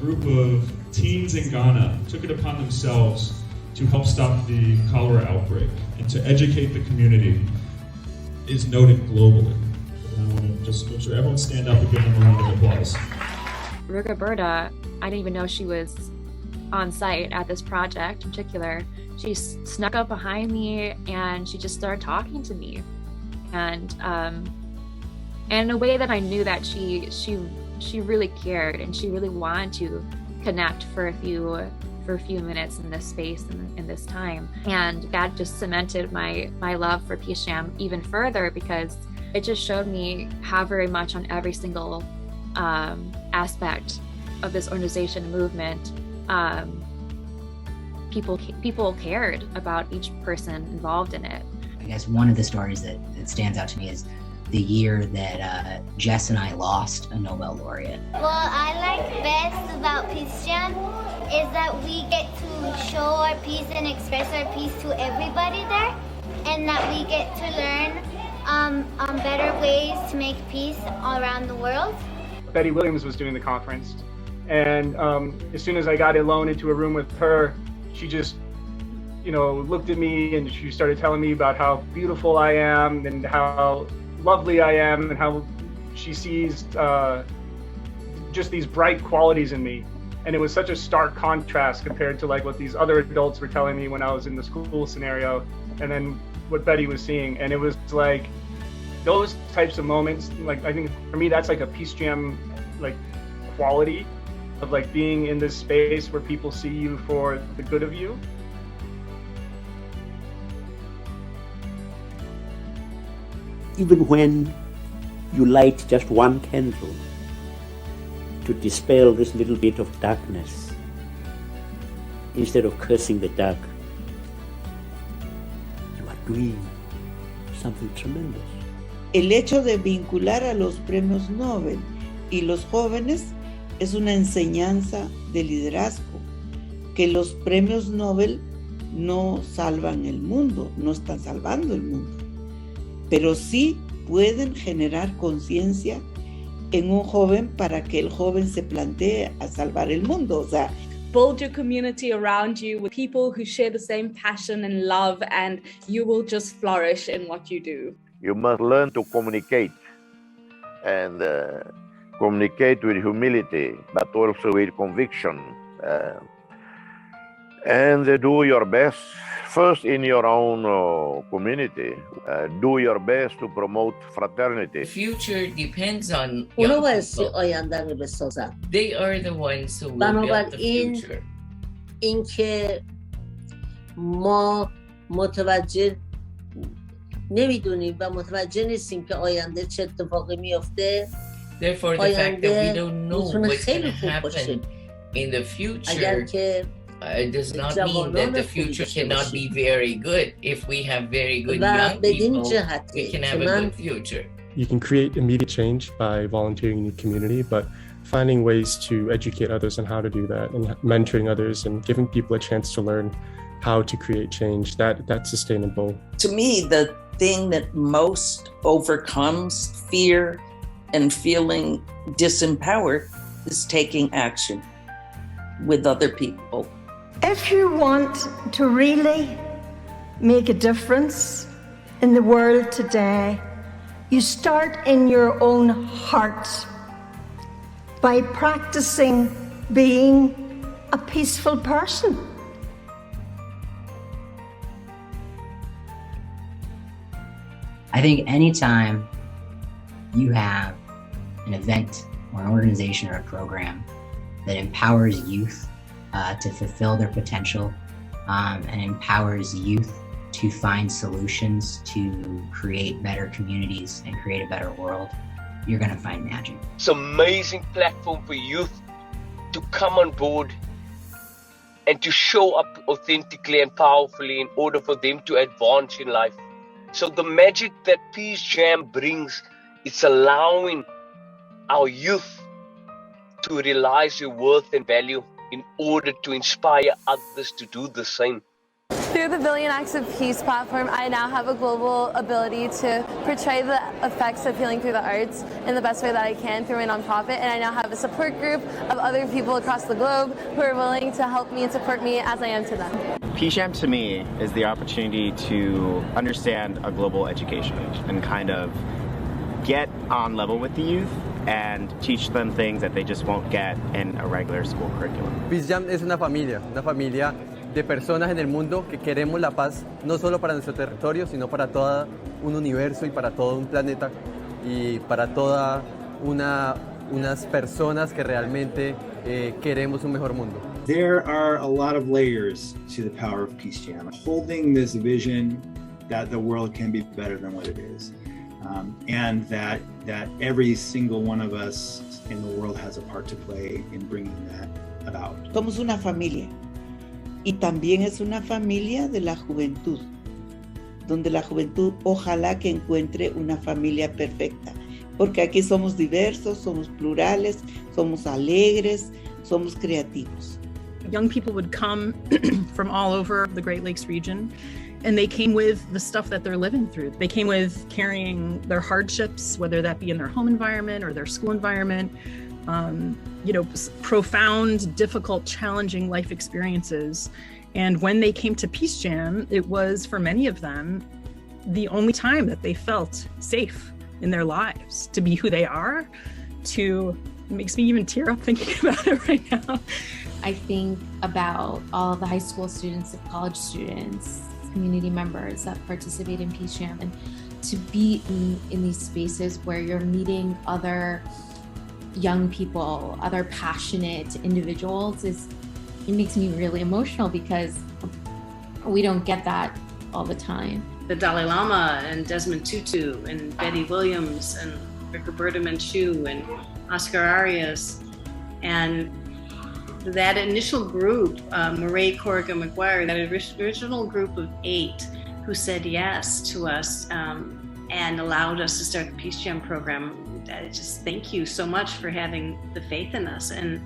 group of teens in Ghana took it upon themselves to help stop the cholera outbreak and to educate the community is noted globally. And I want to just make sure everyone stand up and give them a round of applause. Rigoberta, I didn't even know she was on site at this project in particular. She snuck up behind me and she just started talking to me. And in a way that I knew that she really cared and she really wanted to connect for a few minutes in this space and in this time. And that just cemented my love for Peace Jam even further, because it just showed me how very much on every single aspect of this organization movement, people cared about each person involved in it. I guess one of the stories that stands out to me is the year that Jess and I lost a Nobel laureate. What I like best about Peace Jam is that we get to show our peace and express our peace to everybody there, and that we get to learn better ways to make peace all around the world. Betty Williams was doing the conference, and as soon as I got alone into a room with her, she just looked at me and she started telling me about how beautiful I am and how lovely I am and how she sees just these bright qualities in me. And it was such a stark contrast compared to like what these other adults were telling me when I was in the school scenario, and then what Betty was seeing. And it was like those types of moments, like I think for me that's like a Peace Jam like quality of like being in this space where people see you for the good of you. Even when you light just one candle to dispel this little bit of darkness, instead of cursing the dark, you are doing something tremendous. El hecho de vincular a los premios Nobel y los jóvenes es una enseñanza de liderazgo, que los premios Nobel no salvan el mundo, no están salvando el mundo, pero sí pueden generar conciencia en un joven para que el joven se plantee a salvar el mundo. O sea, build your community around you with people who share the same passion and love, and you will just flourish in what you do. You must learn to communicate, and communicate with humility, but also with conviction, and do your best first in your own community. Do your best to promote fraternity. The future depends on اونو young بایستی people. آینده رو بسازن. They are the ones who will build the بنابراین future. اینکه ما متوجه نمیدونیم و متوجه نیستیم که آینده چه اتفاقی میفته، Therefore, the fact that we آینده don't know میتونه what's going خیلی to خوب باشه. happen in the اگر future که does not mean جوانان that the خوبی future داشته cannot باشیم. be very good. If we have very good و young بدین people, جهته we can که have a من good future. You can create immediate change by volunteering in your community, but finding ways to educate others on how to do that and mentoring others and giving people a chance to learn how to create change, that's sustainable. To me, the thing that most overcomes fear and feeling disempowered is taking action with other people. If you want to really make a difference in the world today, you start in your own heart by practicing being a peaceful person. I think anytime you have an event or an organization or a program that empowers youth to fulfill their potential and empowers youth to find solutions to create better communities and create a better world, you're going to find magic. It's an amazing platform for youth to come on board and to show up authentically and powerfully in order for them to advance in life. So the magic that Peace Jam brings, it's allowing our youth to realize their worth and value in order to inspire others to do the same. Through the Billion Acts of Peace platform, I now have a global ability to portray the effects of healing through the arts in the best way that I can through my nonprofit, and I now have a support group of other people across the globe who are willing to help me and support me as I am to them. Peace Jam to me is the opportunity to understand a global education and kind of get on level with the youth and teach them things that they just won't get in a regular school curriculum. Peace Jam es una familia de personas en el mundo que queremos la paz, no solo para nuestro territorio, sino para todo un universo y para todo un planeta y para toda unas personas que realmente queremos un mejor mundo. There are a lot of layers to the power of Peace Jam. Holding this vision that the world can be better than what it is, and that every single one of us in the world has a part to play in bringing that about. Somos una familia. Y también es una familia de la juventud, donde la juventud ojalá que encuentre una familia perfecta, porque aquí somos diversos, somos plurales, somos alegres, somos creativos. Young people would come from all over the Great Lakes region, and they came with the stuff that they're living through. They came with carrying their hardships, whether that be in their home environment or their school environment, profound, difficult, challenging life experiences. And when they came to Peace Jam, it was, for many of them, the only time that they felt safe in their lives to be who they are. It makes me even tear up thinking about it right now. I think about all the high school students, and college students, community members that participate in Peace Jam, and to be in these spaces where you're meeting other young people, other passionate individuals, it makes me really emotional because we don't get that all the time. The Dalai Lama and Desmond Tutu and Betty Williams and Roberta Menchú and Oscar Arias, and that initial group, Murray Corrigan McGuire, that original group of 8 who said yes to us and allowed us to start the Peace Jam program. I just thank you so much for having the faith in us. And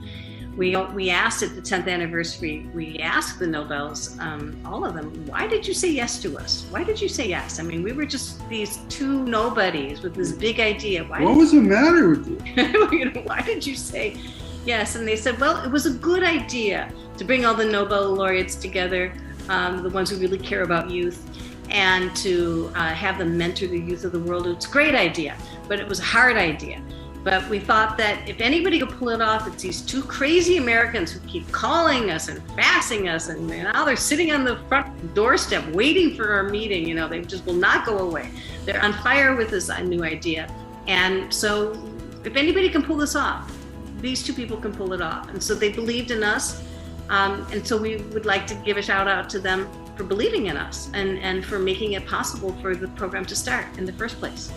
we asked at the 10th anniversary, we asked the Nobels, all of them, why did you say yes to us? Why did you say yes? I mean, we were just these 2 nobodies with this big idea. What was the matter with you? Why did you say yes? And they said, well, it was a good idea to bring all the Nobel laureates together, the ones who really care about youth, and to have them mentor the youth of the world. It's a great idea, but it was a hard idea. But we thought that if anybody could pull it off, it's these 2 crazy Americans who keep calling us and faxing us, and now they're sitting on the front doorstep waiting for our meeting. They just will not go away. They're on fire with this new idea. And so if anybody can pull this off, these 2 people can pull it off. And so they believed in us. And so we would like to give a shout out to them for believing in us and for making it possible for the program to start in the first place.